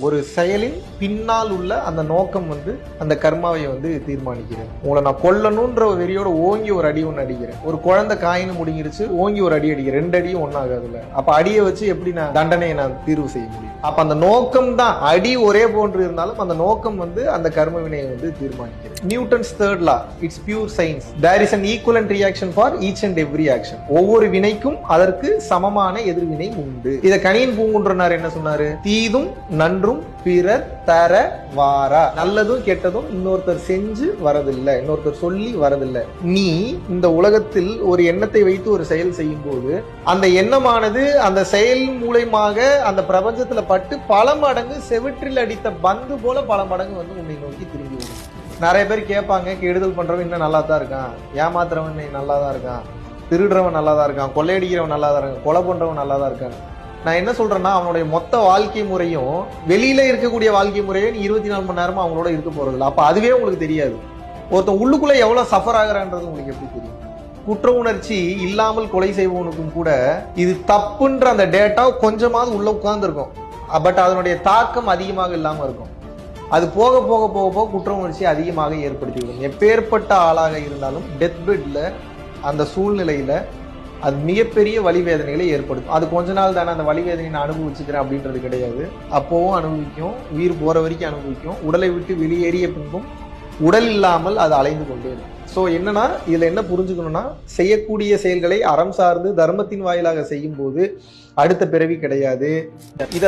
ஒரு செயலின் பின்னால் உள்ள அந்த நோக்கம் அந்த கர்மாவை தீர்மானிக்கிறேன். உங்களை நான் கொல்லணும்ன்ற வெறியோட ஓங்கி ஒரு அடி ஒன்று அடிக்கிறேன். ஒரு குழந்தை காயின்னு முடிங்கிருச்சு, ஓங்கி ஒரு அடி அடிக்கிறேன். 2 அடியும் ஒன்னாகாதுல்ல. அப்ப அடியை வச்சு எப்படி நான் தண்டனையை நான் தீர்வு செய்ய முடியும்? அப்ப அந்த நோக்கம் தான், அடி ஒரே போன்று இருந்தாலும் அந்த நோக்கம் அந்த கர்ம வினையை தீர்மானிக்கிறது. Newton's third law, it's pure science. There is an equivalent reaction for each and every action. ஒவ்வொரு வினைக்கும் அதற்கு சமமான எதிர்வினை உண்டு. இத கணியன் பூங்குன்றனார் என்ன சொன்னாரு? தீதும் நன்றும் பிறர் தர வாரா. நல்லதும் கெட்டதும் இன்னொருத்தர் செஞ்சு வரதில்லை, இன்னொருத்தர் சொல்லி வரதில்லை. நீ இந்த உலகத்தில் ஒரு எண்ணத்தை வைத்து ஒரு செயல் செய்யும் போது அந்த எண்ணமானது அந்த செயல் மூலமாக அந்த பிரபஞ்சத்துல பட்டு பல மடங்கு செவிற்றில் அடித்த பந்து போல பல மடங்கு உன்னை நோக்கி திரும்பி வரும். நிறைய பேர் கேட்பாங்க, கெடுதல் பண்றவன் இன்னும் நல்லா தான் இருக்கான், ஏமாத்துறவன் நல்லா தான் இருக்கான், திருடுறவன் நல்லா தான் இருக்கான், கொள்ளையடிக்கிறவன் நல்லா தான் இருக்கான், கொலை பண்றவன் நல்லா தான் இருக்கான். நான் என்ன சொல்றேன்னா, அவனுடைய மொத்த வாழ்க்கை முறையும் வெளியில இருக்கக்கூடிய வாழ்க்கை முறையும் 24 மணி நேரமா அவங்களோட இருக்க போறது இல்லை. அப்ப அதுவே உங்களுக்கு தெரியாது. ஒருத்தன் உள்ளுக்குள்ள எவ்வளவு சஃபர் ஆகுறான்றது உங்களுக்கு எப்படி தெரியும்? குற்ற உணர்ச்சி இல்லாமல் கொலை செய்பவனுக்கும் கூட இது தப்புன்ற அந்த டேட்டா கொஞ்சமாவது உள்ள உட்கார்ந்து இருக்கும். பட் அதனுடைய தாக்கம் அதிகமாக இல்லாம இருக்கும். அது போக போக போக போக குற்ற உணர்ச்சி அதிகமாக ஏற்படுத்திவிடும். எப்பேற்பட்ட ஆளாக இருந்தாலும் டெத் பெட்ல அந்த சூழ்நிலையில அது மிகப்பெரிய வலி வேதனைகளை ஏற்படுத்தும். அது கொஞ்ச நாள் தானே, அந்த வலி வேதனையை நான் அனுபவிச்சுக்கிறேன் அப்படின்றது கிடையாது. அப்போவும் அனுபவிக்கும், உயிர் போற வரைக்கும் அனுபவிக்கும். உடலை விட்டு வெளியேறிய பின்பும் உடல் இல்லாமல் அது அலைந்து கொண்டே இருக்கும். ஸோ என்னன்னா, இதுல என்ன புரிஞ்சுக்கணும்னா, செய்யக்கூடிய செயல்களை அறம் சார்ந்து தர்மத்தின் வாயிலாக செய்யும் போது அடுத்த பிறவி கிடையாது. இதை